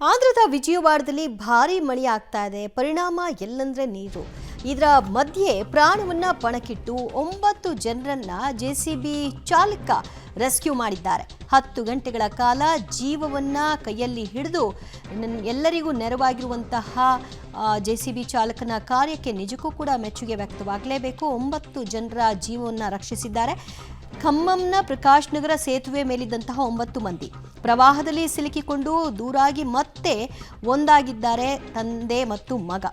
ಆಂಧ್ರದ ವಿಜಯವಾಡದಲ್ಲಿ ಭಾರೀ ಮಳೆ ಆಗ್ತಾ ಇದೆ. ಪರಿಣಾಮ ಎಲ್ಲಂದ್ರೆ ನೀರು. ಇದರ ಮಧ್ಯೆ ಪ್ರಾಣವನ್ನ ಪಣಕ್ಕಿಟ್ಟು 9 ಜನರನ್ನ ಜೆಸಿಬಿ ಚಾಲಕ ರೆಸ್ಕ್ಯೂ ಮಾಡಿದ್ದಾರೆ. 10 ಗಂಟೆಗಳ ಕಾಲ ಜೀವವನ್ನ ಕೈಯಲ್ಲಿ ಹಿಡಿದು ಎಲ್ಲರಿಗೂ ನೆರವಾಗಿರುವಂತಹ ಜೆಸಿಬಿ ಚಾಲಕನ ಕಾರ್ಯಕ್ಕೆ ನಿಜಕ್ಕೂ ಕೂಡ ಮೆಚ್ಚುಗೆ ವ್ಯಕ್ತವಾಗಲೇಬೇಕು. 9 ಜನರ ಜೀವವನ್ನು ರಕ್ಷಿಸಿದ್ದಾರೆ. ಖಮ್మంನ ಪ್ರಕಾಶ್ ನಗರ ಸೇತುವೆ ಮೇಲಿದ್ದಂತಹ 9 ಮಂದಿ ಪ್ರವಾಹದಲ್ಲಿ ಸಿಲುಕಿಕೊಂಡು ದೂರಾಗಿ ಮತ್ತೆ ಒಂದಾಗಿದ್ದಾರೆ. ತಂದೆ ಮತ್ತು ಮಗ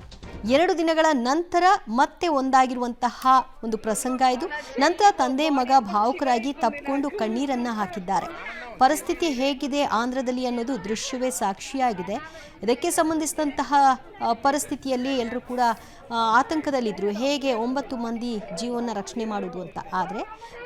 2 ದಿನಗಳ ನಂತರ ಮತ್ತೆ ಒಂದಾಗಿರುವಂತಹ ಒಂದು ಪ್ರಸಂಗ ಇದು. ನಂತರ ತಂದೆ ಮಗ ಭಾವುಕರಾಗಿ ತಪ್ಪಿಕೊಂಡು ಕಣ್ಣೀರನ್ನ ಹಾಕಿದ್ದಾರೆ. ಪರಿಸ್ಥಿತಿ ಹೇಗಿದೆ ಆಂಧ್ರದಲ್ಲಿ ಅನ್ನೋದು ದೃಶ್ಯವೇ ಸಾಕ್ಷಿಯಾಗಿದೆ. ಇದಕ್ಕೆ ಸಂಬಂಧಿಸಿದಂತಹ ಪರಿಸ್ಥಿತಿಯಲ್ಲಿ ಎಲ್ಲರೂ ಕೂಡ ಆತಂಕದಲ್ಲಿದ್ದರು. ಹೇಗೆ 9 ಮಂದಿ ಜೀವನ ರಕ್ಷಣೆ ಮಾಡುವುದು ಅಂತ. ಆದರೆ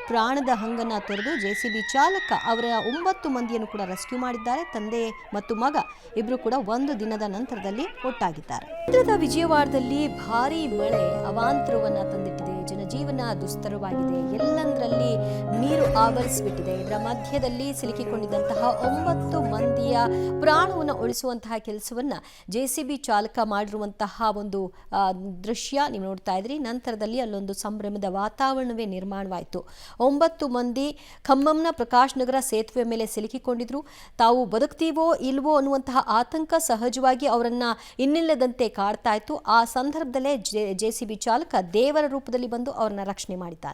ಪ್ರಾಣದ ಹಂಗನ್ನು ತೊರೆದು ಜೆಸಿಬಿ ಚಾಲಕ ಅವರ 9 ಮಂದಿಯನ್ನು ಕೂಡ ರೆಸ್ಕ್ಯೂ ಮಾಡಿದ್ದಾರೆ. ತಂದೆ ಮತ್ತು ಮಗ ಇಬ್ಬರು ಕೂಡ 1 ದಿನದ ನಂತರದಲ್ಲಿ ಒಟ್ಟಾಗಿದ್ದಾರೆ. ಆಂಧ್ರದ ವಿಜಯವಾಡದಲ್ಲಿ ಭಾರೀ ಮಳೆ ಅವಾಂತರವನ್ನು ತಂದಿಟ್ಟಿದೆ. ಜನಜೀವನ ದುಸ್ತರವಾಗಿದೆ. ಎಲ್ಲಂದರಲ್ಲಿ ನೀರು ಆವರಿಸಿಬಿಟ್ಟಿದೆ. ಇದರ ಮಧ್ಯದಲ್ಲಿ ಸಿಲುಕಿಕೊಂಡಿದ್ದಂತಹ 9 ಮಂದಿಯ ಪ್ರಾಣವನ್ನು ಉಳಿಸುವಂತಹ ಕೆಲಸವನ್ನ ಜೆಸಿಬಿ ಚಾಲಕ ಮಾಡಿರುವಂತಹ ಒಂದು ದೃಶ್ಯ ನೀವು ನೋಡ್ತಾ ಇದ್ರಿ. ನಂತರದಲ್ಲಿ ಅಲ್ಲೊಂದು ಸಂಭ್ರಮದ ವಾತಾವರಣವೇ ನಿರ್ಮಾಣವಾಯಿತು. 9 ಮಂದಿ ಖಮ್మంನ ಪ್ರಕಾಶ್ ನಗರ ಸೇತುವೆ ಮೇಲೆ ಸಿಲುಕಿಕೊಂಡಿದ್ರು. ತಾವು ಬದುಕ್ತೀವೋ ಇಲ್ವೋ ಅನ್ನುವಂತಹ ಆತಂಕ ಸಹಜವಾಗಿ ಅವರನ್ನ ಇನ್ನಿಲ್ಲದಂತೆ ಕಾಡ್ತಾ ಇತ್ತು. ಆ ಸಂದರ್ಭದಲ್ಲೇ ಜೆಸಿಬಿ ಚಾಲಕ ದೇವರ ರೂಪದಲ್ಲಿ ಬಂದು ಅವರನ್ನ ರಕ್ಷಣೆ ಮಾಡಿದ್ದಾನೆ.